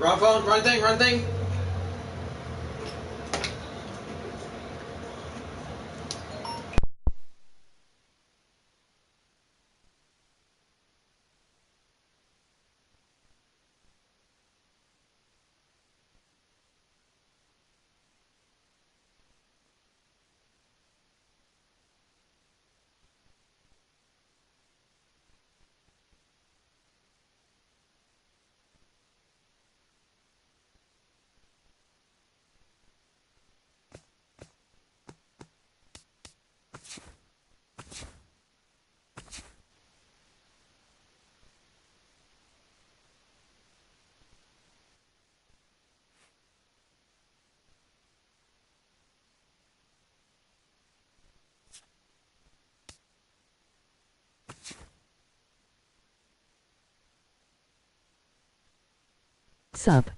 Wrong phone, wrong thing, wrong thing. Sub.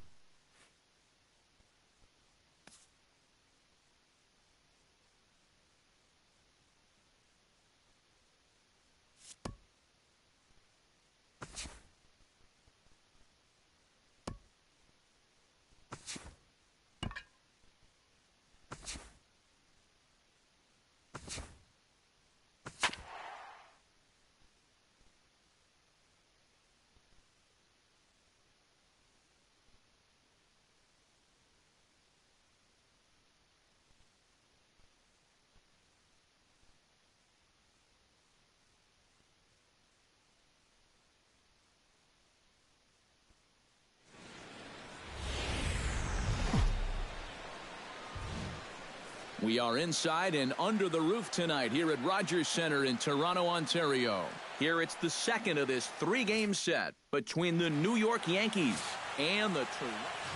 We are inside and under the roof tonight here at Rogers Centre in Toronto, Ontario. Here it's the second of this three-game set between the New York Yankees and the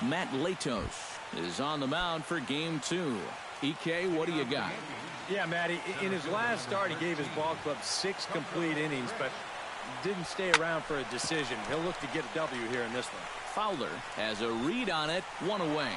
Matt Latos is on the mound for game two. EK, what do you got? Yeah, Matty, in his last start, he gave his ball club 6 complete innings, but didn't stay around for a decision. He'll look to get a W here in this one. Fowler has a read on it, one away.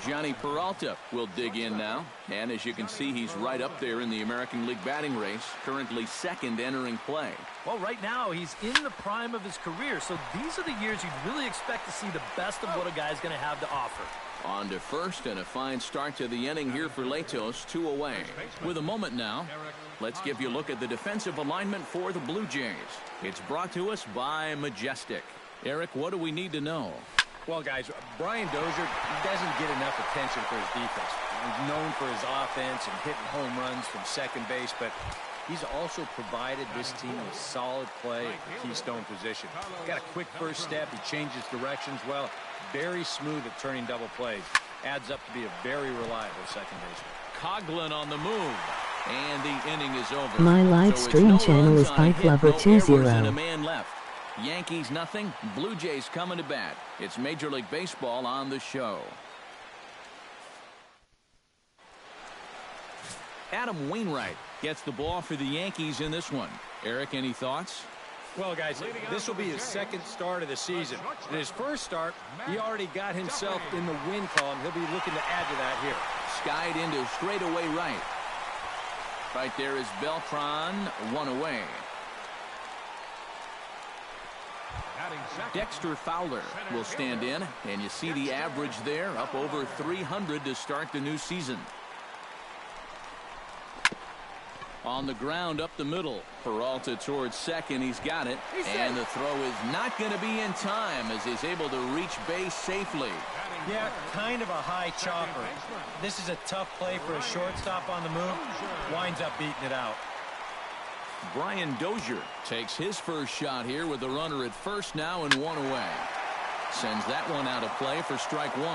Johnny Peralta will dig in now, and as you can see, he's right up there in the American League batting race, currently second entering play. Well, right now he's in the prime of his career, so these are the years you'd really expect to see the best of what a guy's going to have to offer. On to first, and a fine start to the inning here for Latos, 2 away. With a moment now, let's give you a look at the defensive alignment for the Blue Jays. It's brought to us by Majestic. Eric, what do we need to know? Well, guys, Brian Dozier doesn't get enough attention for his defense. He's known for his offense and hitting home runs from second base, but he's also provided this team with solid play at the keystone position. Got a quick first step. He changes directions well. Very smooth at turning double plays. Adds up to be a very reliable second baseman. Coughlin on the move. And the inning is over. My live stream channel is Bike Lover 20. And a man left. Yankees nothing, Blue Jays coming to bat. It's Major League Baseball on the show. Adam Wainwright gets the ball for the Yankees in this one. Eric, any thoughts? Well, guys, this will be his second start of the season. In his first start, he already got himself in the win column. He'll be looking to add to that here. Skied into straightaway right. Right there is Beltran, 1 away. Dexter Fowler will stand in, and you see the average there, up over 300 to start the new season. On the ground up the middle. Peralta towards second. He's got it. And the throw is not going to be in time as he's able to reach base safely. Yeah, kind of a high chopper. This is a tough play for a shortstop on the move. Winds up beating it out. Brian Dozier takes his first shot here with the runner at first now and 1 away. Sends that one out of play for strike 1.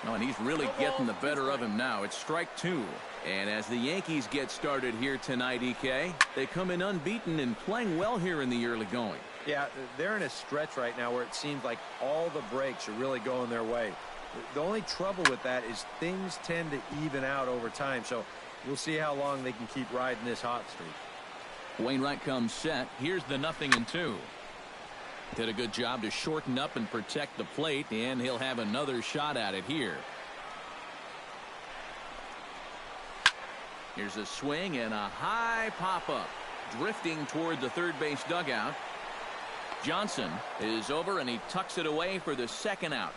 Oh, and he's really getting the better of him now. It's strike 2. And as the Yankees get started here tonight, EK, they come in unbeaten and playing well here in the early going. Yeah, they're in a stretch right now where it seems like all the breaks are really going their way. The only trouble with that is things tend to even out over time, so we'll see how long they can keep riding this hot streak. Wainwright comes set. Here's the 0-2. Did a good job to shorten up and protect the plate, and he'll have another shot at it here. Here's a swing and a high pop-up. Drifting toward the third base dugout. Johnson is over, and he tucks it away for the second out.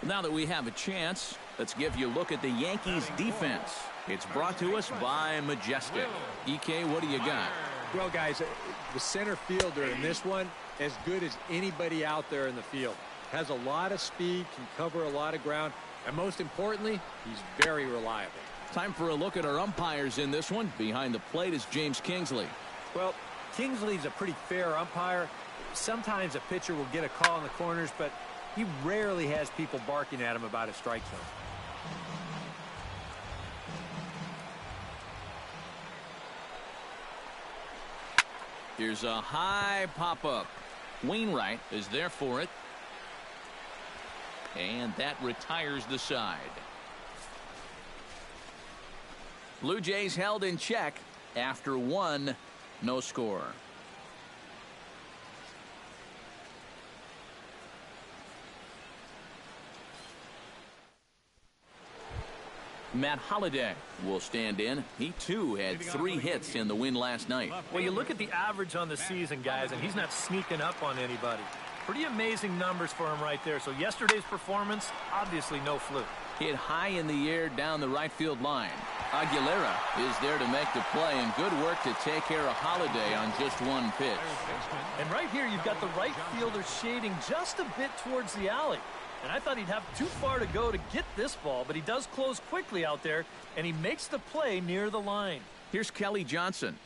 Now that we have a chance, let's give you a look at the Yankees defense. It's brought to us by Majestic. EK, what do you got? Well, guys, the center fielder in this one, as good as anybody out there in the field. Has a lot of speed, can cover a lot of ground, and most importantly, he's very reliable. Time for a look at our umpires in this one. Behind the plate is James Kingsley. Well, Kingsley's a pretty fair umpire. Sometimes a pitcher will get a call in the corners, but he rarely has people barking at him about a strike zone. Here's a high pop-up. Wainwright is there for it. And that retires the side. Blue Jays held in check after one, no score. Matt Holliday will stand in. He too had 3 hits in the win last night. Well, you look at the average on the season, guys, and he's not sneaking up on anybody. Pretty amazing numbers for him right there. So yesterday's performance, obviously no fluke. Hit high in the air down the right field line. Aguilera is there to make the play, and good work to take care of Holliday on just one pitch. And right here, you've got the right fielder shading just a bit towards the alley. And I thought he'd have too far to go to get this ball, but he does close quickly out there, and he makes the play near the line. Here's Kelly Johnson,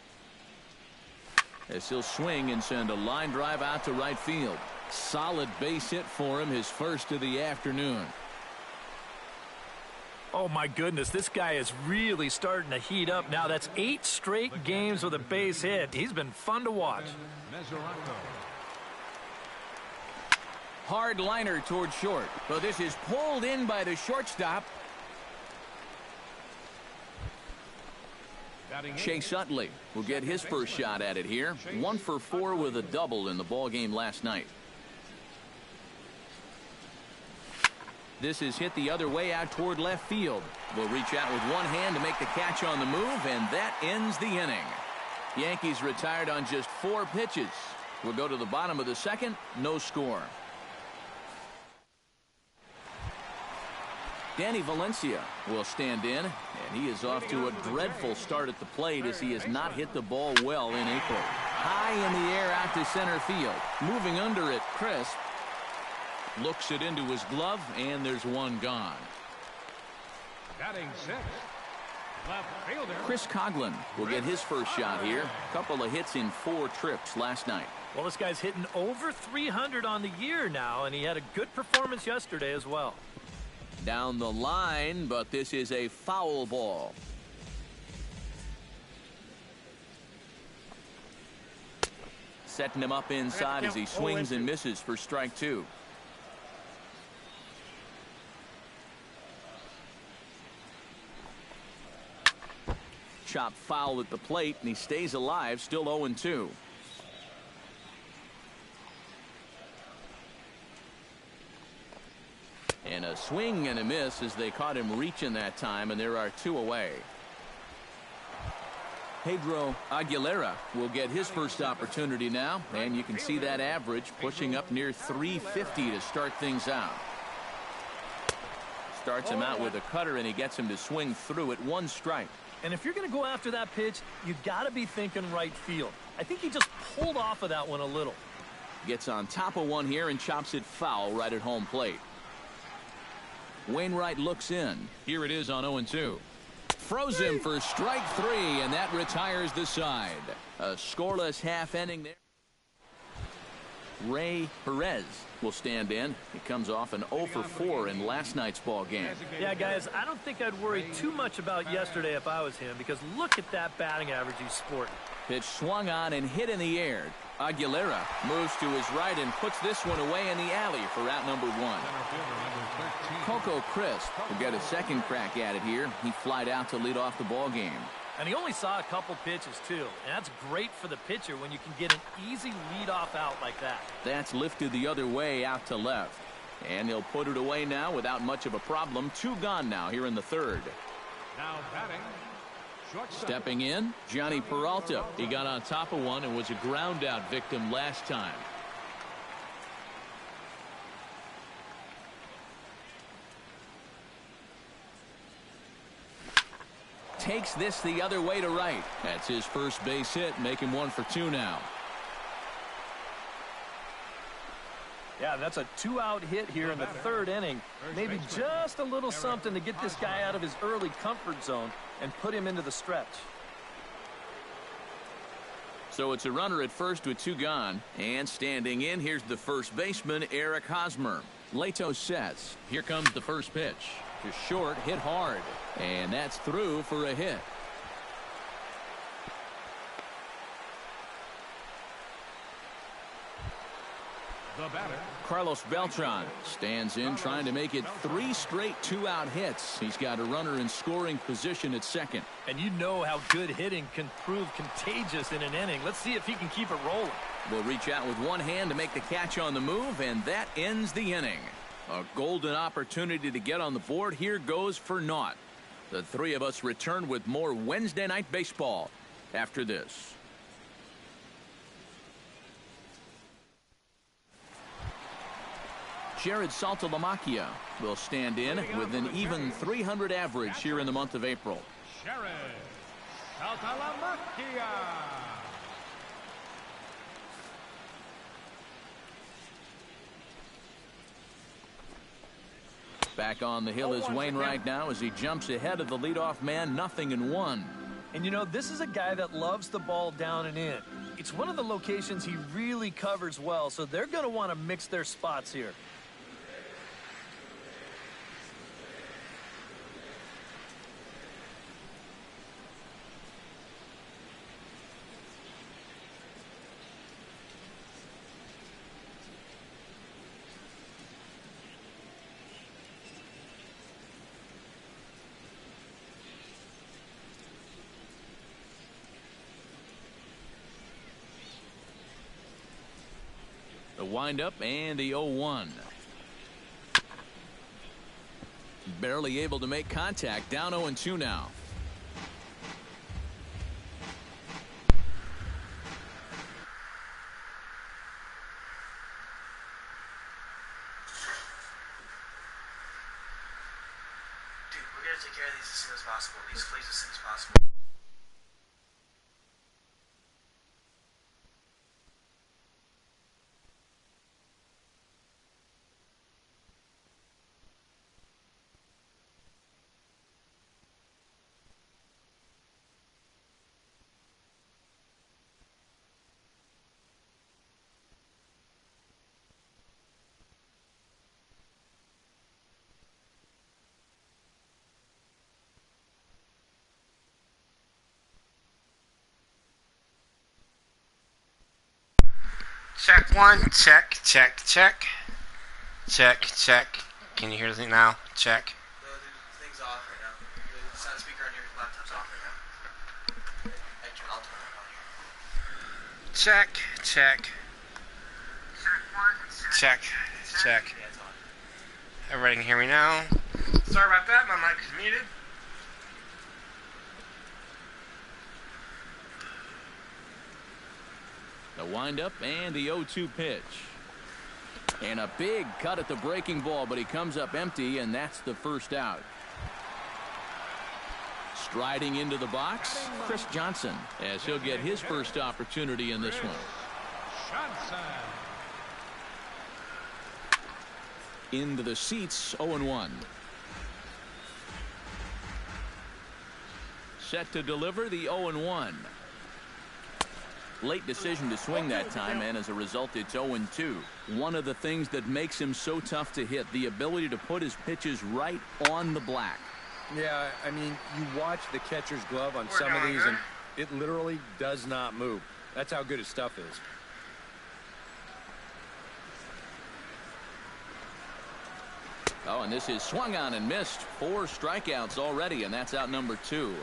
as he'll swing and send a line drive out to right field. Solid base hit for him, his first of the afternoon. Oh, my goodness, this guy is really starting to heat up now. That's 8 straight games with a base hit. He's been fun to watch. Hard liner toward short. So this is pulled in by the shortstop. Chase Utley will get his first shot at it here. 1 for 4 with a double in the ball game last night. This is hit the other way out toward left field. Will reach out with one hand to make the catch on the move, and that ends the inning. Yankees retired on just 4 pitches. We'll go to the bottom of the second. No score. Danny Valencia will stand in, and he is off to a dreadful start at the plate as he has not hit the ball well in April. High in the air out to center field. Moving under it, Crisp looks it into his glove, and there's one gone. Batting 6, left fielder Chris Coghlan will get his first shot here. Couple of hits in 4 trips last night. Well, this guy's hitting over 300 on the year now, and he had a good performance yesterday as well. Down the line, but this is a foul ball. Setting him up inside as he swings and misses for strike 2. Chop foul at the plate, and he stays alive, still 0-2. And a swing and a miss as they caught him reaching that time, and there are 2 away. Pedro Aguilera will get his first opportunity now, and you can see that average pushing up near 350 to start things out. Starts him out with a cutter, and he gets him to swing through it. 1 strike. And if you're going to go after that pitch, you got to be thinking right field. I think he just pulled off of that one a little. Gets on top of one here and chops it foul right at home plate. Wainwright looks in. Here it is on 0-2. Froze him for strike 3, and that retires the side. A scoreless half inning there. Ray Perez will stand in. He comes off an 0 for 4 in last night's ball game. Yeah, guys, I don't think I'd worry too much about yesterday if I was him, because look at that batting average he's sporting. Pitch swung on and hit in the air. Aguilera moves to his right and puts this one away in the alley for out number 1. Coco Crisp will get a second crack at it here. He flied out to lead off the ball game. And he only saw a couple pitches, too. And that's great for the pitcher when you can get an easy leadoff out like that. That's lifted the other way out to left. And he'll put it away now without much of a problem. 2 gone now here in the 3rd. now batting Stepping in, Johnny Peralta. He got on top of one and was a ground out victim last time. Takes this the other way to right. That's his first base hit, making 1 for 2 now. Yeah, that's a 2-out hit here in the 3rd inning. Maybe just a little something to get this guy out of his early comfort zone and put him into the stretch. So it's a runner at first with 2 gone. And standing in, here's the first baseman, Eric Hosmer. Leto sets. Here comes the first pitch. To short, hit hard. And that's through for a hit. The batter, Carlos Beltran stands in, trying to make it 3 straight 2-out hits. He's got a runner in scoring position at second. And you know how good hitting can prove contagious in an inning. Let's see if he can keep it rolling. Will reach out with one hand to make the catch on the move, and that ends the inning. A golden opportunity to get on the board here goes for naught. The 3 of us return with more Wednesday Night Baseball after this. Jared Saltalamacchia will stand in with an even .300 average here in the month of April. Jared Saltalamacchia. Back on the hill is Wainwright now as he jumps ahead of the leadoff man, 0-1. And you know, this is a guy that loves the ball down and in. It's one of the locations he really covers well, so they're going to want to mix their spots here. The windup and the 0-1. Barely able to make contact. Down 0-2 now. Dude, we're gonna take care of these as soon as possible. These plays as soon as possible. Check 1, check, check, check. Check, check. Can you hear the thing now? Check. The thing's off right now. The sound speaker on your laptop's off right now. I'll turn it on here. Check, check. Check, check. Everybody can hear me now. Sorry about that, my mic is muted. The windup and the 0-2 pitch. And a big cut at the breaking ball, but he comes up empty, and that's the first out. Striding into the box, Chris Johnson, as he'll get his first opportunity in this one. Johnson. Into the seats, 0-1. Set to deliver the 0-1. Late decision to swing that time, and as a result, it's 0-2. One of the things that makes him so tough to hit, the ability to put his pitches right on the black. Yeah, I mean, you watch the catcher's glove on some of these, and it literally does not move. That's how good his stuff is. Oh, and this is swung on and missed. 4 strikeouts already, and that's out number 2.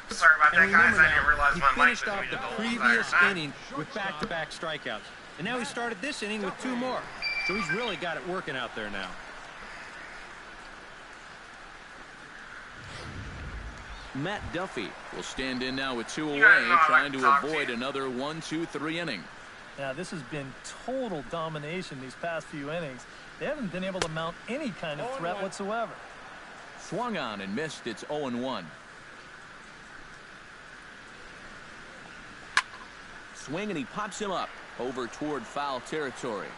Sorry about that, guys. I didn't realize He my mic finished was off muted the the whole previous entire time. inning with back-to-back strikeouts. And now he started this inning with 2 more. So he's really got it working out there now. Matt Duffy will stand in now with 2 away, guys know I like trying to to talk to avoid you. another 1-2-3 inning. Now, this has been total domination these past few innings. They haven't been able to mount any kind of threat whatsoever. Swung on and missed. It's 0-1. Swing, and he pops him up over toward foul territory.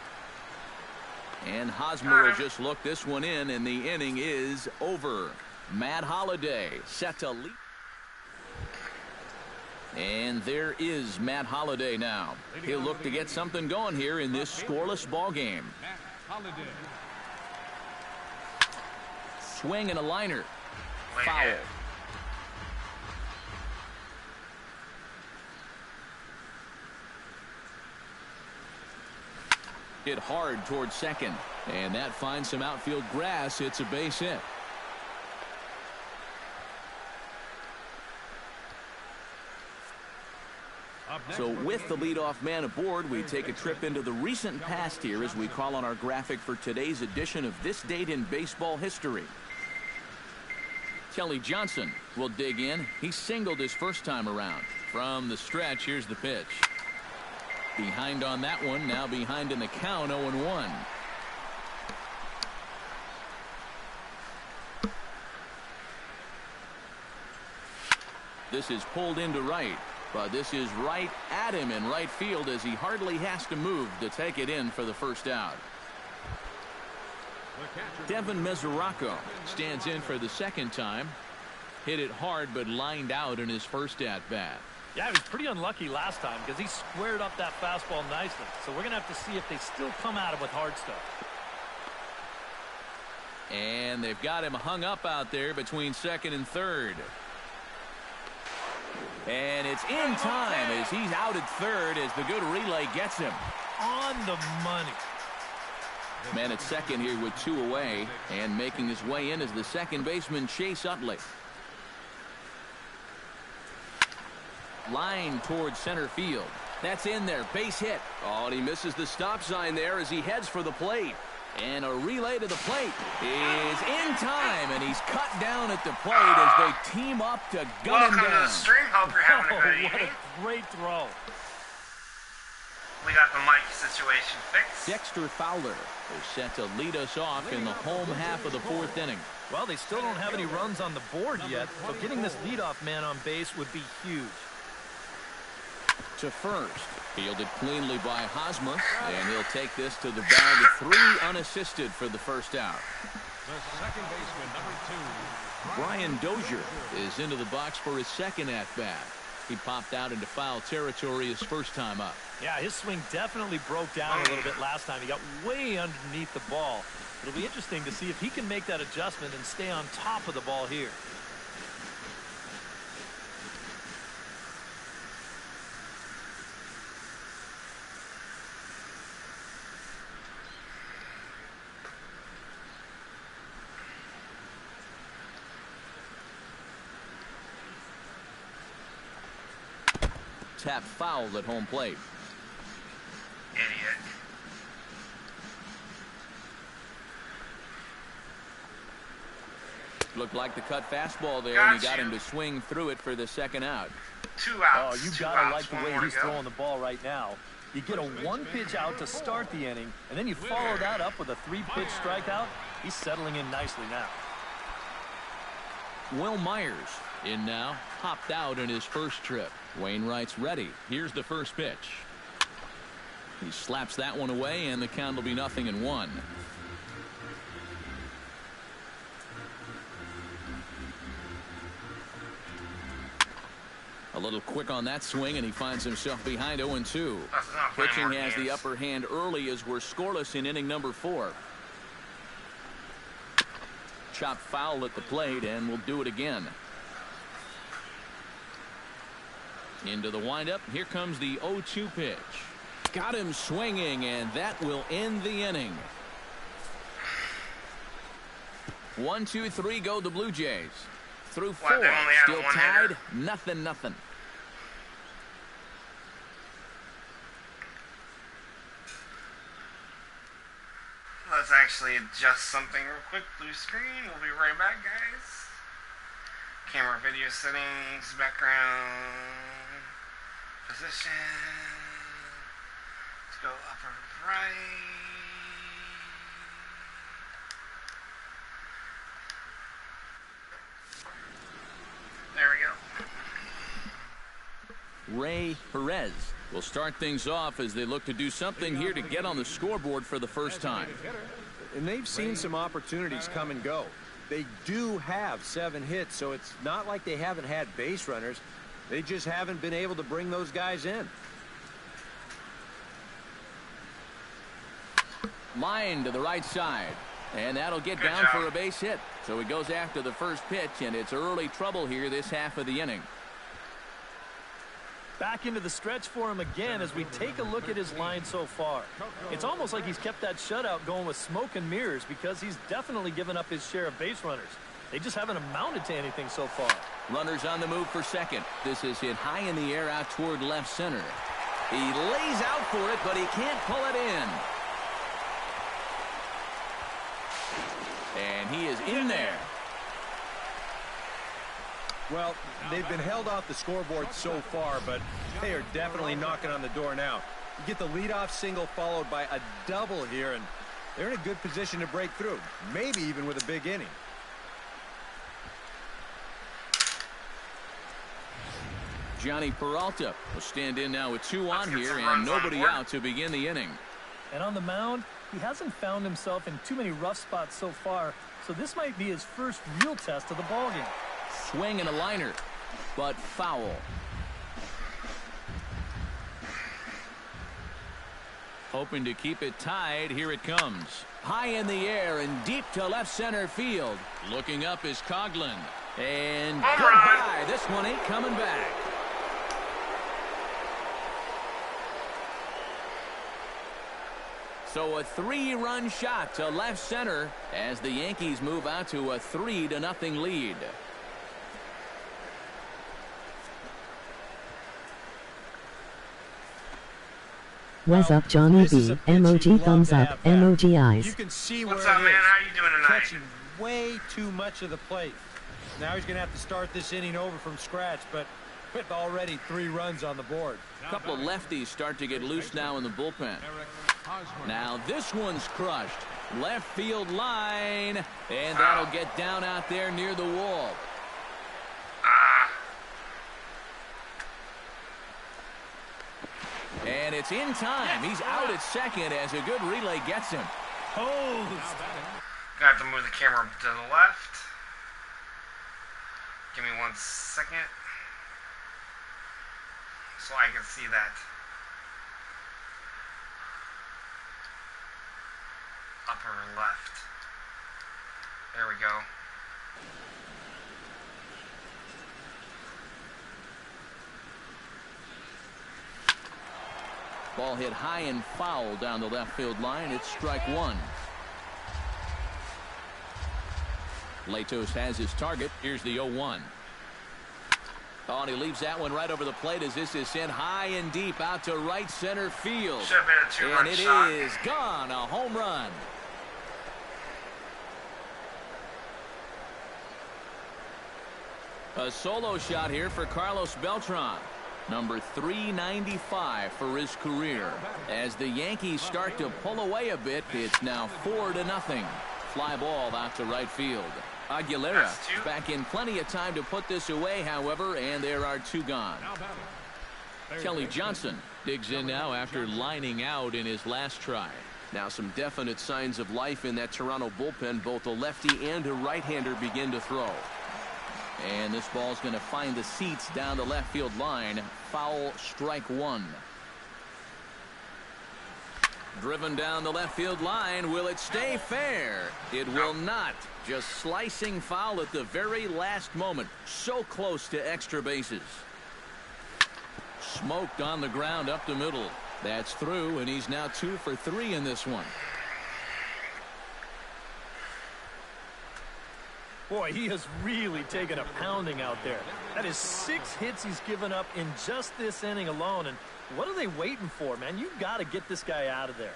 And Hosmer will just look this one in, and the inning is over. Matt Holliday set to lead. And there is Matt Holliday now. He'll look to get something going here in this scoreless ball game. Matt Holliday. Swing and a liner. Wait, Foul. yeah. Hit hard towards second. And that finds some outfield grass. It's a base hit. Up next So for with the the game. leadoff man aboard, we take a trip into the recent past here as we call on our graphic for today's edition of This Date in Baseball History. Kelly Johnson will dig in. He singled his first time around. From the stretch, here's the pitch. Behind on that one, now behind in the count, 0-1. This is pulled into right, but this is right at him in right field as he hardly has to move to take it in for the first out. The catcher, Devin Mesoraco stands in for the second time. Hit it hard but lined out in his first at-bat. Yeah, he was pretty unlucky last time because he squared up that fastball nicely. So we're going to have to see if they still come at him with hard stuff. And they've got him hung up out there between second and third. And it's in time as he's out at third as the good relay gets him. On the money. Man at second here with 2 away, and making his way in is the second baseman Chase Utley. Line towards center field. That's in there. Base hit. Oh, and he misses the stop sign there as he heads for the plate. And a relay to the plate is in time, and he's cut down at the plate as they team up to gun him Welcome to the down. stream. Hope you're having a good What evening. a great throw. We got the mic situation fixed. Dexter Fowler is set to lead us off in the home half of the 4th inning. Well, they still don't have any runs on the board yet, so getting this leadoff man on base would be huge. To first, fielded cleanly by Hosmer, and he'll take this to the bag of 3 unassisted for the first out. the second baseman, number 2. Brian Dozier is into the box for his second at-bat. He popped out into foul territory his first time up. Yeah, his swing definitely broke down a little bit last time. He got way underneath the ball. It'll be interesting to see if he can make that adjustment and stay on top of the ball here. Tap fouled at home plate. Idiot. Looked like the cut fastball there, and he got him to swing through it for the second out. 2 Oh, outs. you 2 gotta outs, like the one way more to he's go. throwing the ball right now. You get a 1-pitch out to start the inning, and then you follow that up with a 3-pitch strikeout. He's settling in nicely now. Will Myers in now, hopped out in his first trip. Wainwright's ready. Here's the first pitch. He slaps that one away, and the count will be 0-1. A little quick on that swing, and he finds himself behind 0-2. That's not playing Pitching more has the games. upper hand early as we're scoreless in inning number 4. Chop foul at the plate, and we'll do it again. Into the windup. Here comes the 0-2 pitch. Got him swinging, and that will end the inning. 1, 2, 3 go the Blue Jays. Through 4, What, they only had still a tied, one-hitter? 0-0. Let's actually adjust something real quick. Blue screen. We'll be right back, guys. Camera video settings, background, position. Let's go upper right. There we go. Ray Perez will start things off as they look to do something here to get on the scoreboard for the first time. And they've seen some opportunities come and go. They do have 7 hits, so it's not like they haven't had base runners. They just haven't been able to bring those guys in. Line to the right side. And that'll get down for a base hit. So he goes after the first pitch, and it's early trouble here this half of the inning. Back into the stretch for him again as we take a look at his line so far. It's almost like he's kept that shutout going with smoke and mirrors because he's definitely given up his share of base runners. They just haven't amounted to anything so far. Runners on the move for second. This is hit high in the air out toward left center. He lays out for it, but he can't pull it in. And he is in there. Well, they've been held off the scoreboard so far, but they are definitely knocking on the door now. You get the leadoff single followed by a double here, and they're in a good position to break through, maybe even with a big inning. Johnny Peralta will stand in now with 2 on here and nobody out to begin the inning. And on the mound, he hasn't found himself in too many rough spots so far, so this might be his first real test of the ballgame. Swing and a liner, but foul. Hoping to keep it tied. Here it comes. High in the air and deep to left center field. Looking up is Coughlin. And goodbye. This one ain't coming back. So a 3-run shot to left center as the Yankees move out to a 3-0 lead. What's up, Johnny B? Emoji thumbs up, emoji eyes. You can see where What's up, man? How you doing tonight? Catching way too much of the plate. Now he's going to have to start this inning over from scratch, but with already 3 runs on the board. A couple of lefties start to get loose now in the bullpen. Now this one's crushed. Left field line, and that'll get down out there near the wall. And it's in time. He's out at second as a good relay gets him. Gonna have to move the camera to the left. Give me 1 second so I can see that. Upper left. There we go. Ball hit high and foul down the left field line. It's strike 1. Latos has his target. Here's the 0-1. Oh, and he leaves that one right over the plate as this is sent high and deep out to right center field. Should have been a 2-run and it shot. is gone. A home run. A solo shot here for Carlos Beltran. Number 395 for his career. As the Yankees start to pull away a bit, it's now 4-0. Fly ball out to right field. Aguilera back in plenty of time to put this away, however, and there are 2 gone. Kelly Johnson digs in now after lining out in his last try. Now some definite signs of life in that Toronto bullpen. Both a lefty and a right-hander begin to throw. And this ball's going to find the seats down the left field line. Foul, strike 1. Driven down the left field line. Will it stay fair? It will not. Just slicing foul at the very last moment. So close to extra bases. Smoked on the ground up the middle. That's through, and he's now 2 for 3 in this one. Boy, he has really taken a pounding out there. That is 6 hits he's given up in just this inning alone. And what are they waiting for, man? You've got to get this guy out of there.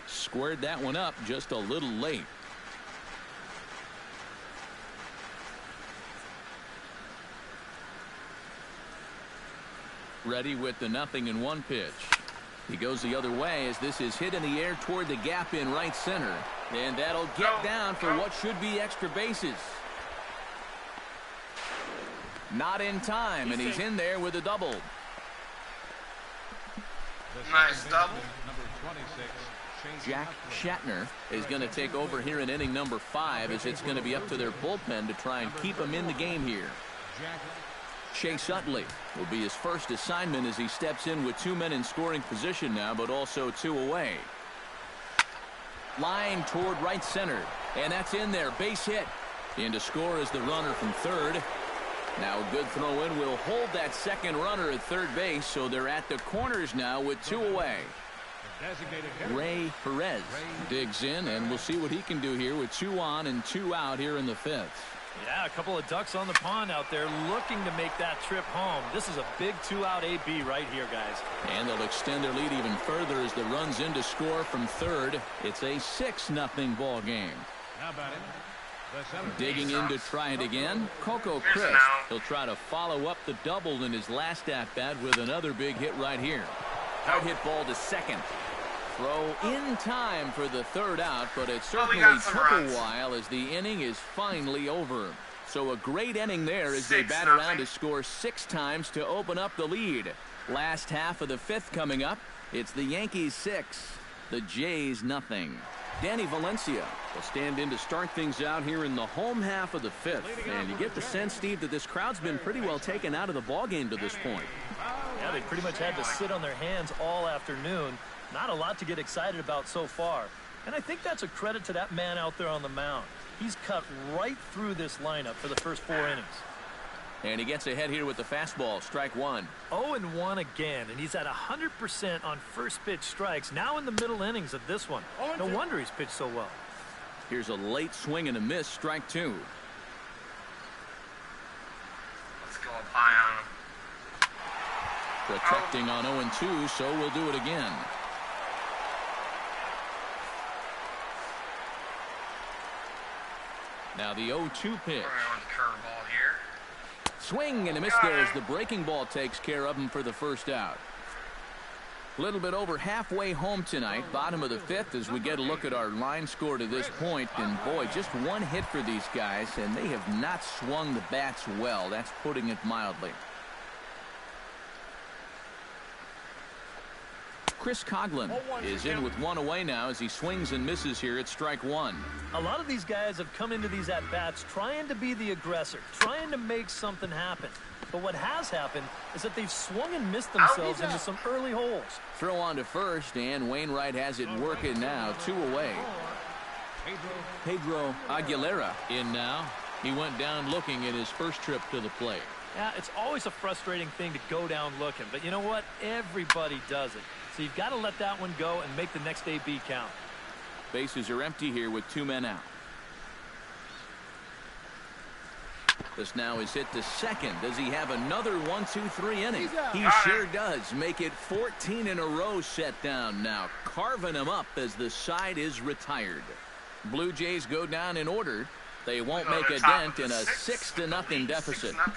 Squared that one up just a little late. Ready with the 0-1 pitch. He goes the other way as this is hit in the air toward the gap in right center. And that'll get down for what should be extra bases. Not in time, and he's in there with a double. Nice double. Jack Shatner is going to take over here in inning number 5 as it's going to be up to their bullpen to try and keep him in the game here. Chase Utley will be his first assignment as he steps in with 2 men in scoring position now, but also 2 away. Line toward right center, and that's in there. Base hit. In to score is the runner from third. Now a good throw in will hold that second runner at third base, so they're at the corners now with 2 away. Ray Perez digs in, and we'll see what he can do here with 2 on and 2 out here in the 5th. Yeah, a couple of ducks on the pond out there looking to make that trip home. This is a big 2-out AB right here, guys. And they'll extend their lead even further as the runs in to score from third. It's a 6-0 ball game. How about it? Digging in to try it again, Coco Chris. He'll try to follow up the double in his last at-bat with another big hit right here. Hard hit ball to second. Throw in time for the 3rd out, but it certainly took a while as the inning is finally over. So a great inning there as they bat around to score 6 times to open up the lead. Last half of the 5th coming up. It's the Yankees 6, the Jays nothing. Danny Valencia will stand in to start things out here in the home half of the 5th. And you get the sense, Steve, that this crowd's been pretty well taken out of the ballgame to this point. Yeah, they pretty much had to sit on their hands all afternoon. Not a lot to get excited about so far. And I think that's a credit to that man out there on the mound. He's cut right through this lineup for the first 4 innings. And he gets ahead here with the fastball. Strike 1. 0-1 again, and he's at 100% on first pitch strikes now in the middle innings of this one. No wonder he's pitched so well. Here's a late swing and a miss. Strike 2. Let's go up high on him. Protecting on 0-2, so we'll do it again. Now the 0-2 pitch. Curveball here. Swing and a miss there as the breaking ball takes care of him for the 1st out. A little bit over halfway home tonight, bottom of the 5th, as we get a look at our line score to this point. And boy, just 1 hit for these guys, and they have not swung the bats well. That's putting it mildly. Chris Coughlin is in with 1 away now as he swings and misses here at strike 1. A lot of these guys have come into these at-bats trying to be the aggressor, trying to make something happen. But what has happened is that they've swung and missed themselves into some early holes. Throw on to first, and Wainwright has it working now. 2 away. Pedro Aguilera in now. He went down looking at his first trip to the plate. Yeah, it's always a frustrating thing to go down looking, but you know what? Everybody does it. So you've got to let that one go and make the next AB count. Bases are empty here with 2 men out. This now is hit to second. Does he have another 1-2-3 inning? He sure does. Make it 14 in a row set down now. Carving him up as the side is retired. Blue Jays go down in order. They won't make a dent in a 6-0 deficit. 6-0?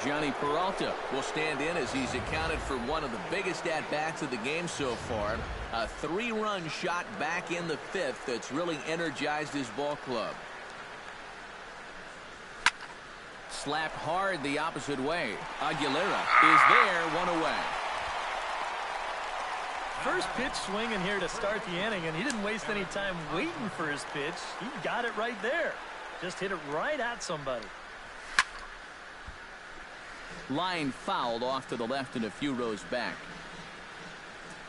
Johnny Peralta will stand in as he's accounted for one of the biggest at-bats of the game so far. A 3-run shot back in the 5th that's really energized his ball club. Slapped hard the opposite way. Aguilera is there, 1 away. First pitch swinging here to start the inning, and he didn't waste any time waiting for his pitch. He got it right there. Just hit it right at somebody. Line fouled off to the left and a few rows back.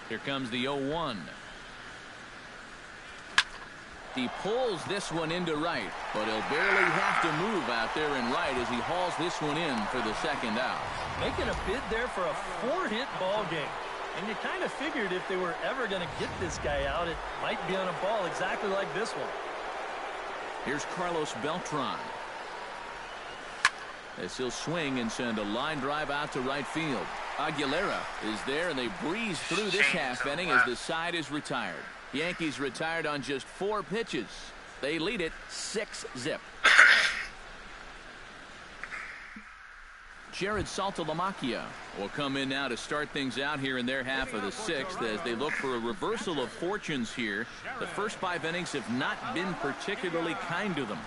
Here comes the 0-1. He pulls this one into right, but he'll barely have to move out there in right as he hauls this one in for the 2nd out. Making a bid there for a 4-hit ball game. And you kind of figured if they were ever going to get this guy out, it might be on a ball exactly like this one. Here's Carlos Beltran. As he'll swing and send a line drive out to right field. Aguilera is there, and they breeze through this half inning as the side is retired. Yankees retired on just 4 pitches. They lead it 6-0. Jared Saltalamacchia will come in now to start things out here in their half of the sixth as they look for a reversal of fortunes here. The first 5 innings have not been particularly kind to them.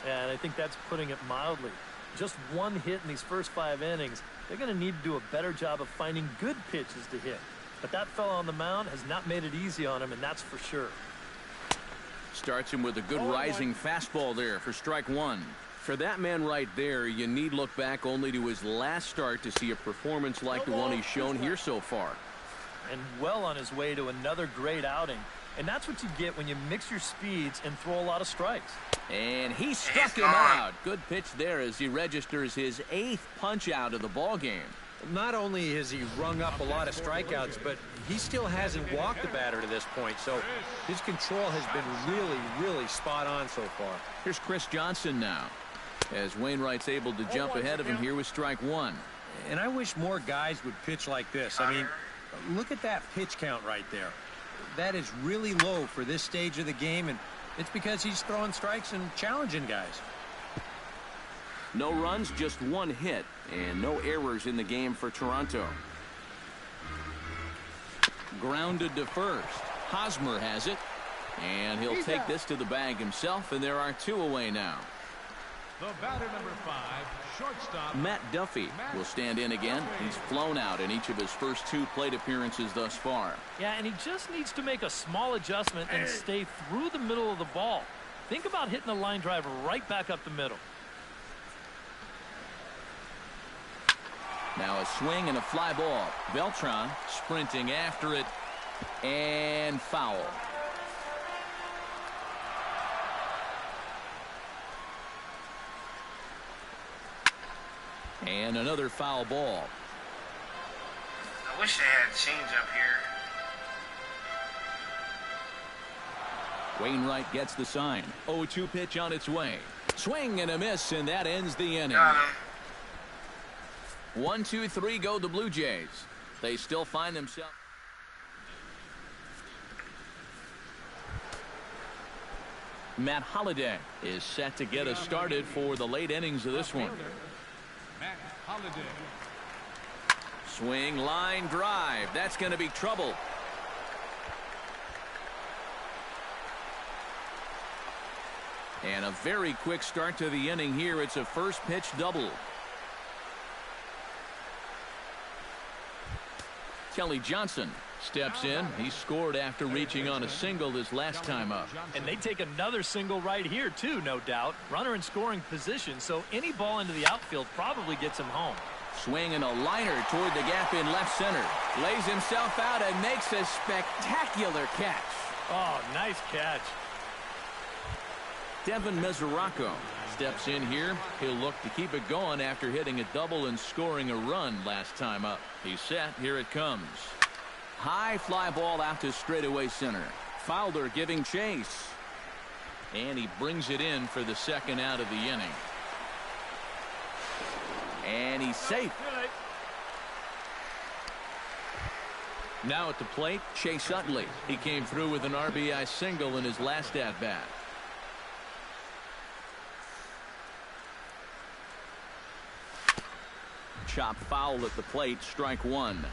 Yeah, and I think that's putting it mildly. Just 1 hit in these first 5 innings. They're going to need to do a better job of finding good pitches to hit. But that fella on the mound has not made it easy on him, and that's for sure. Starts him with a good rising fastball there for strike 1. For that man right there, you need look back only to his last start to see a performance like the one he's shown here so far. And well on his way to another great outing. And that's what you get when you mix your speeds and throw a lot of strikes. And he struck him out. Good pitch there as he registers his 8th punch out of the ball game. Not only has he rung up a lot of strikeouts, but he still hasn't walked the batter to this point. So his control has been really, really spot on so far. Here's Chris Johnson now, as Wainwright's able to jump ahead of him here with strike 1. And I wish more guys would pitch like this. I mean, look at that pitch count right there. That is really low for this stage of the game, and it's because he's throwing strikes and challenging guys. No runs, just 1 hit, and no errors in the game for Toronto. Grounded to first. Hosmer has it, and he'll take this to the bag himself, and there are 2 away now. The batter, number 5, shortstop Matt Duffy will stand in again. He's flown out in each of his first 2 plate appearances thus far. Yeah, and he just needs to make a small adjustment and stay through the middle of the ball. Think about hitting a line drive right back up the middle. Now a swing and a fly ball. Beltran sprinting after it, and foul. And another foul ball. I wish they had a change up here. Wainwright gets the sign. 0-2 pitch on its way. Swing and a miss, and that ends the inning. 1, 2, 3 go the Blue Jays. They still find themselves. Matt Holliday is set to get us started for the late innings of this one. Matt Holliday. Swing, line drive. That's going to be trouble. And a very quick start to the inning here. It's a first pitch double. Kelly Johnson steps in. He scored after reaching on a single his last time up. And they take another single right here, too, no doubt. Runner in scoring position, so any ball into the outfield probably gets him home. Swing and a liner toward the gap in left center. Lays himself out and makes a spectacular catch. Oh, nice catch. Devin Mesoraco steps in here. He'll look to keep it going after hitting a double and scoring a run last time up. He's set. Here it comes. High fly ball out to straightaway center. Fowler giving chase. And he brings it in for the second out of the inning. And he's safe. Now at the plate, Chase Utley. He came through with an RBI single in his last at-bat. Chop foul at the plate, strike 1.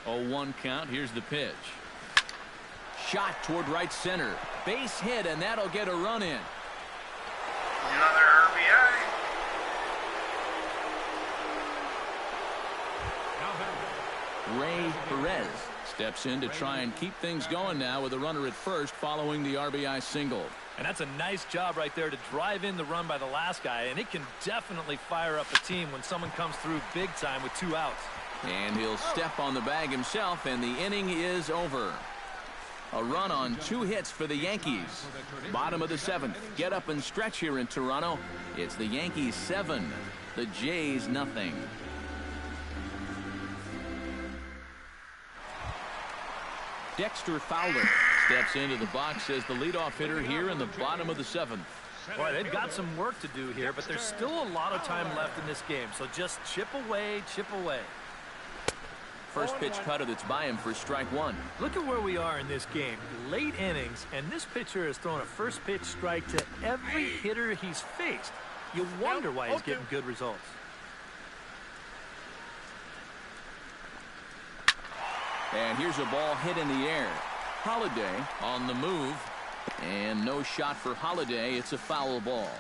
0-1 count. Here's the pitch. Shot toward right center. Base hit, and that'll get a run in. Another RBI. Ray Perez steps in to try and keep things going now with a runner at first following the RBI single. And that's a nice job right there to drive in the run by the last guy, and it can definitely fire up a team when someone comes through big time with 2 outs. And he'll step on the bag himself, and the inning is over. A run on 2 hits for the Yankees. Bottom of the 7th. Get up and stretch here in Toronto. It's the Yankees 7, the Jays nothing. Dexter Fowler steps into the box as the leadoff hitter here in the bottom of the 7th. Boy, they've got some work to do here, but there's still a lot of time left in this game, so just chip away, chip away. First pitch cutter that's by him for strike one. Look at where we are in this game. Late innings, and this pitcher has thrown a first pitch strike to every hitter he's faced. You wonder why he's getting good results. And here's a ball hit in the air. Holiday on the move. And no shot for Holiday. It's a foul ball.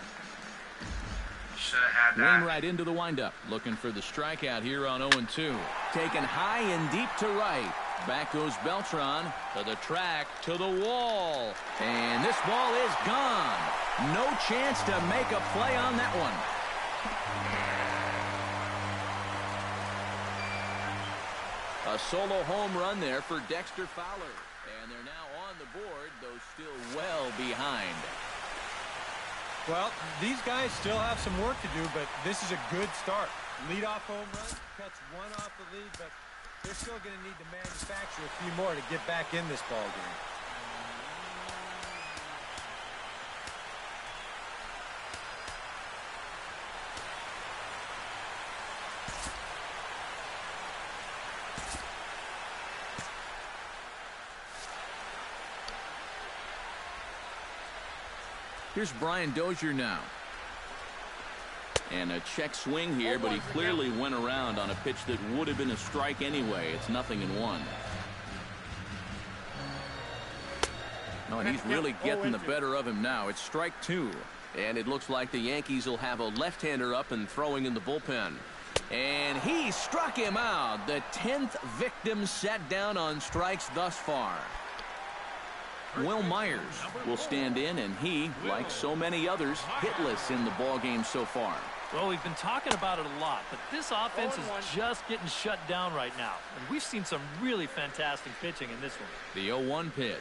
Should have had that. Wainwright into the windup. Looking for the strikeout here on 0-2. Taken high and deep to right. Back goes Beltran to the track, to the wall. And this ball is gone. No chance to make a play on that one. A solo home run there for Dexter Fowler. And they're now on the board, though still well behind. Well, these guys still have some work to do, but this is a good start. Leadoff home run, cuts one off the lead, but they're still going to need to manufacture a few more to get back in this ball game. Here's Brian Dozier now. And a check swing here, but he clearly went around on a pitch that would have been a strike anyway. It's 0-1. No, and he's really getting the better of him now. It's strike two. And it looks like the Yankees will have a left-hander up and throwing in the bullpen. And he struck him out. The 10th victim set down on strikes thus far. Will Myers will stand in, and he, like so many others, hitless in the ballgame so far. Well, we've been talking about it a lot, but this offense is just getting shut down right now. And we've seen some really fantastic pitching in this one. The 0-1 pitch.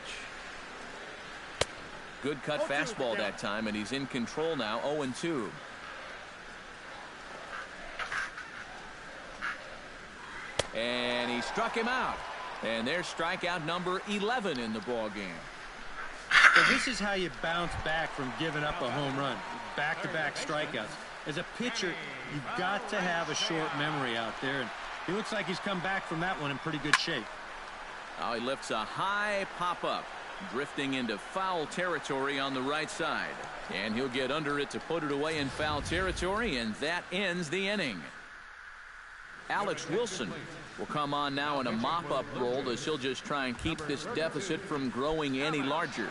Good cut fastball that time, and he's in control now, 0-2. And he struck him out. And there's strikeout number 11 in the ballgame. So this is how you bounce back from giving up a home run. Back-to-back strikeouts. As a pitcher, you've got to have a short memory out there. And he looks like he's come back from that one in pretty good shape. Now he lifts a high pop-up, drifting into foul territory on the right side. And he'll get under it to put it away in foul territory, and that ends the inning. Alex Wilson will come on now in a mop-up role as he'll just try and keep this deficit from growing any larger.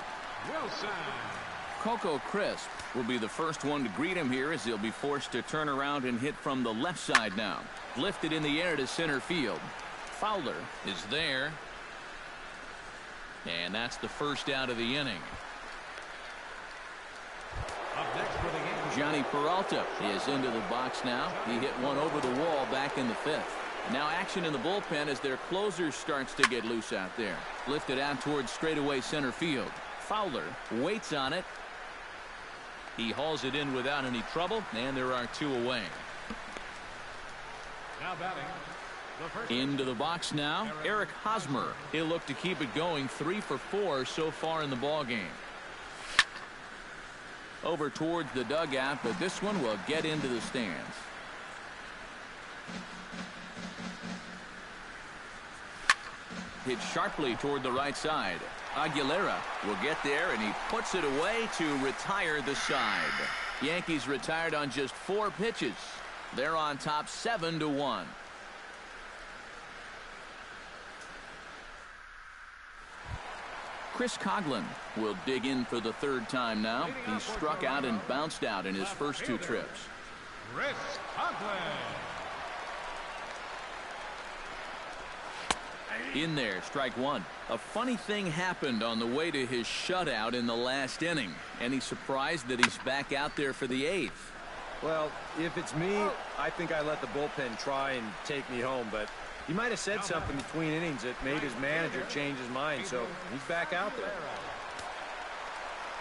Coco Crisp will be the first one to greet him here as he'll be forced to turn around and hit from the left side now. Lifted in the air to center field. Fowler is there. And that's the first out of the inning. Johnny Peralta is into the box now. He hit one over the wall back in the fifth. Now action in the bullpen as their closer starts to get loose out there. Lifted out towards straightaway center field. Fowler waits on it. He hauls it in without any trouble, and there are two away. Now batting. Into the box now, Eric Hosmer. He'll look to keep it going, 3 for 4 so far in the ballgame. Over towards the dugout, but this one will get into the stands. Hit sharply toward the right side. Aguilera will get there, and he puts it away to retire the side. Yankees retired on just 4 pitches. They're on top 7-1. Chris Coghlan will dig in for the 3rd time now. He struck out and bounced out in his first 2 trips. Chris Coghlan. In there, strike one. A funny thing happened on the way to his shutout in the last inning. Any surprise that he's back out there for the 8th? Well, if it's me, I think I let the bullpen try and take me home, but he might have said something between innings that made his manager change his mind, so he's back out there.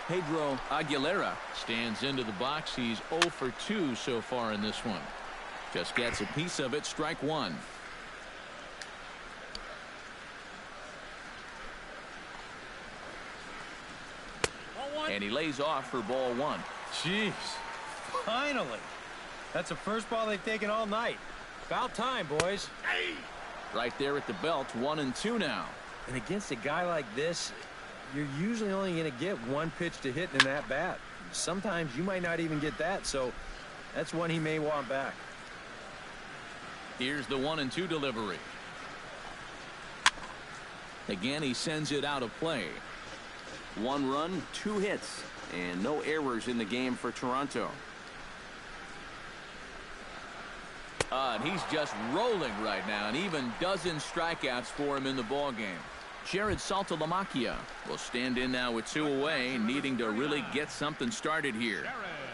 Pedro Aguilera stands into the box. He's 0 for 2 so far in this one. Just gets a piece of it, strike one. And he lays off for ball 1. Jeez, finally. That's the first ball they've taken all night. About time, boys. Right there at the belt, 1-2 now. And against a guy like this, you're usually only going to get one pitch to hit in that bat. Sometimes you might not even get that, so that's one he may want back. Here's the 1-2 delivery. Again, he sends it out of play. 1 run, 2 hits, and no errors in the game for Toronto. And he's just rolling right now, and even dozen strikeouts for him in the ballgame. Jared Saltalamacchia will stand in now with 2 away, needing to really get something started here.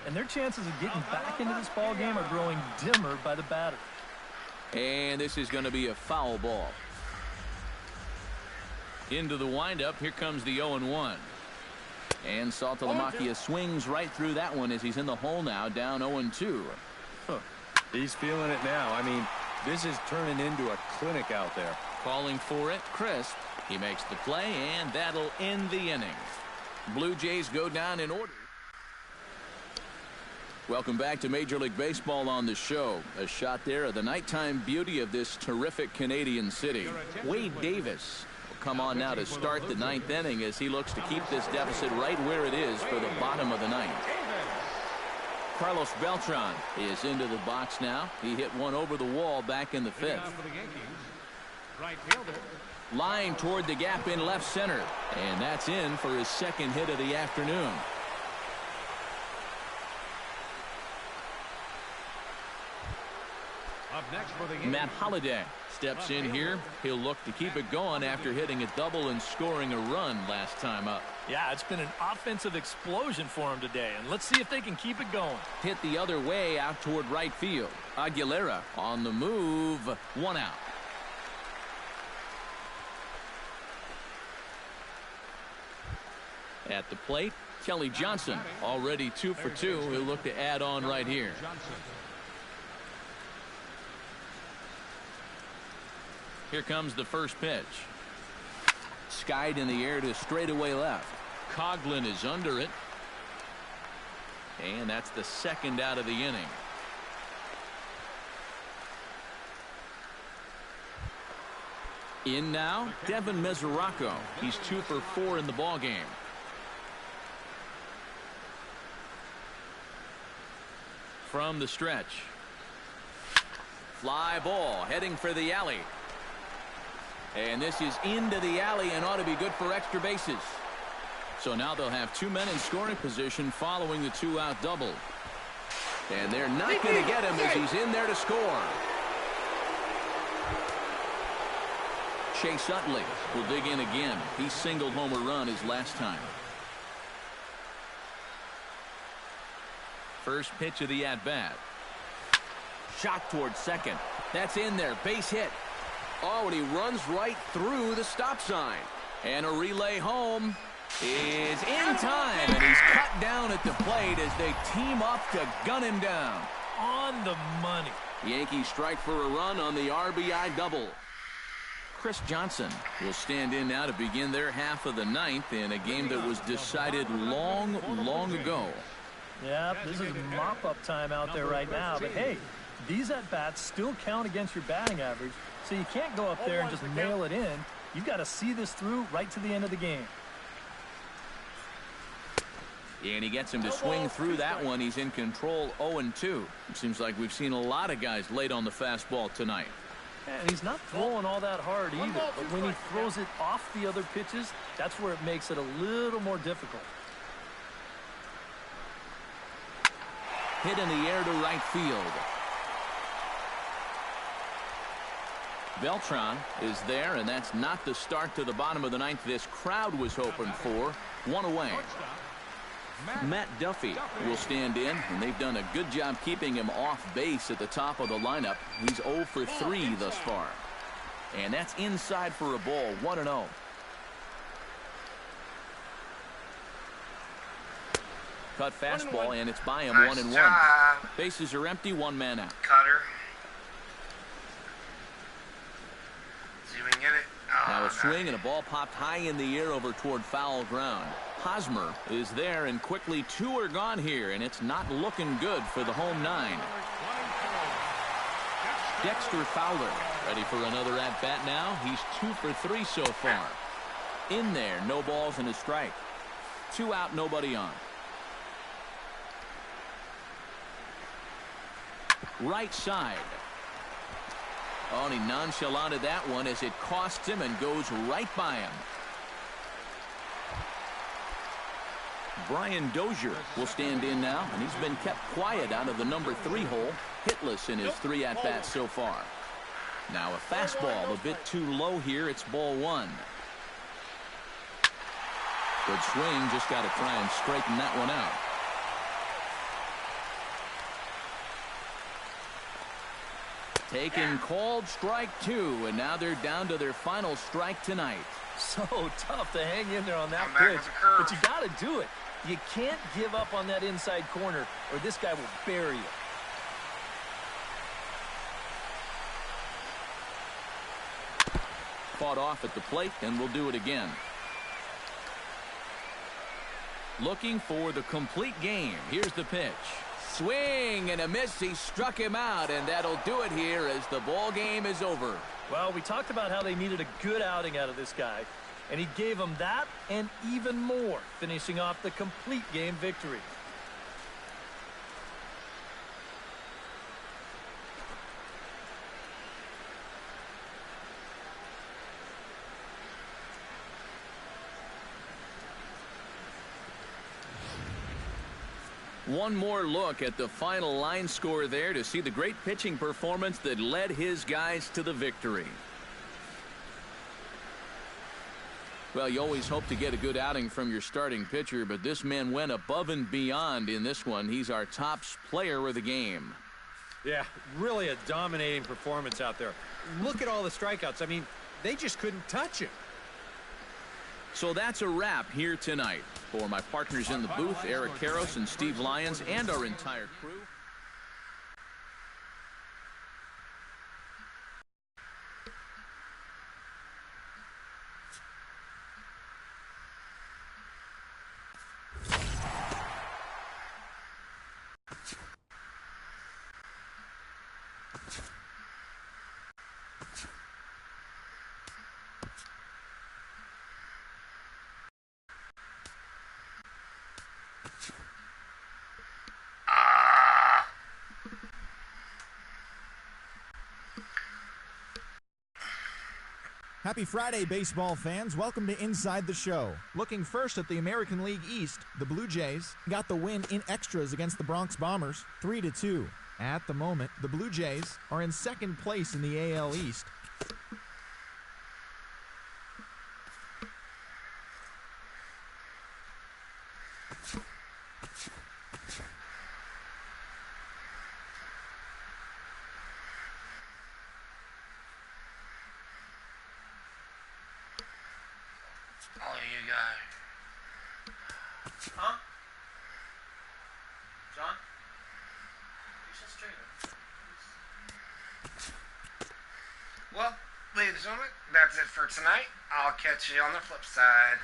And their chances of getting back into this ball game are growing dimmer by the batter. And this is going to be a foul ball. Into the windup, here comes the 0-1. And Saltalamacchia swings right through that one as he's in the hole now, down 0-2. Huh. He's feeling it now. I mean, this is turning into a clinic out there. Calling for it, Crisp. He makes the play, and that'll end the inning. Blue Jays go down in order. Welcome back to Major League Baseball on the show. A shot there of the nighttime beauty of this terrific Canadian city. Wade Davis will come on now to start the 9th inning as he looks to keep this deficit right where it is for the bottom of the 9th. Carlos Beltran is into the box now. He hit one over the wall back in the 5th. Line toward the gap in left center, and that's in for his 2nd hit of the afternoon. Up next for the game. Matt Holliday steps in here. He'll look to keep it going after hitting a double and scoring a run last time up. Yeah, it's been an offensive explosion for him today, and let's see if they can keep it going. Hit the other way out toward right field. Aguilera on the move. 1 out. At the plate, Kelly Johnson already 2 for 2. He'll look to add on right here. Here comes the first pitch. Skied in the air to straightaway left. Coughlin is under it. And that's the 2nd out of the inning. In now, Devin Mesoraco. He's 2 for 4 in the ballgame. From the stretch. Fly ball heading for the alley. And this is into the alley and ought to be good for extra bases. So now they'll have 2 men in scoring position following the 2-out double. And they're not going to get him as he's in there to score. Chase Utley will dig in again. He singled home a run his last time. First pitch of the at-bat. Shot towards second. That's in there. Base hit. Oh, and he runs right through the stop sign. And a relay home is in time. And he's cut down at the plate as they team up to gun him down. On the money. Yankees strike for a run on the RBI double. Chris Johnson will stand in now to begin their half of the 9th in a game that was decided long, long ago. Yeah, this is mop-up time out there right now. But, hey, these at-bats still count against your batting average, so you can't go up there and just nail it in. You've got to see this through right to the end of the game. And he gets him to swing through that one. He's in control 0-2. It seems like we've seen a lot of guys late on the fastball tonight. And he's not throwing all that hard either. But when he throws it off the other pitches, that's where it makes it a little more difficult. Hit in the air to right field. Beltran is there, and that's not the start to the bottom of the 9th this crowd was hoping for. 1 away. Matt Duffy will stand in, and they've done a good job keeping him off base at the top of the lineup. He's 0 for 3 thus far. And that's inside for a ball. 1-0. Cut fastball, and it's by him. 1-1. Bases are empty. 1 man out. Cutter. See if we can get it. Oh, Now a swing and a ball popped high in the air over toward foul ground. Hosmer is there, and quickly 2 are gone here, and it's not looking good for the home 9. Dexter Fowler Ready for another at-bat now. He's 2 for 3 so far. In there, no balls and a strike. 2 out, nobody on. Right side. Oh, and he nonchalanted that one as it costs him and goes right by him. Brian Dozier will stand in now, and he's been kept quiet out of the number 3 hole, hitless in his 3 at-bats so far. Now a fastball a bit too low here. It's ball 1. Good swing, just got to try and straighten that one out. Taken, called strike 2, and now they're down to their final strike tonight. So tough to hang in there on that pitch, but you got to do it. You can't give up on that inside corner, or this guy will bury you. Fought off at the plate, and we'll do it again. Looking for the complete game. Here's the pitch. Swing and a miss. He struck him out, and that'll do it here as the ball game is over. Well, we talked about how they needed a good outing out of this guy, and he gave them that and even more, finishing off the complete game victory. One more look at the final line score there to see the great pitching performance that led his guys to the victory. Well, you always hope to get a good outing from your starting pitcher, but this man went above and beyond in this one. He's our top player of the game. Yeah, really a dominating performance out there. Look at all the strikeouts. I mean, they just couldn't touch him. So that's a wrap here tonight. For my partners in the booth, Eric Karros and Steve Lyons, and our entire crew. Happy Friday, baseball fans. Welcome to Inside the Show. Looking first at the American League East, the Blue Jays got the win in extras against the Bronx Bombers, 3-2. At the moment, the Blue Jays are in second place in the AL East. Well, ladies and gentlemen, that's it for tonight. I'll catch you on the flip side.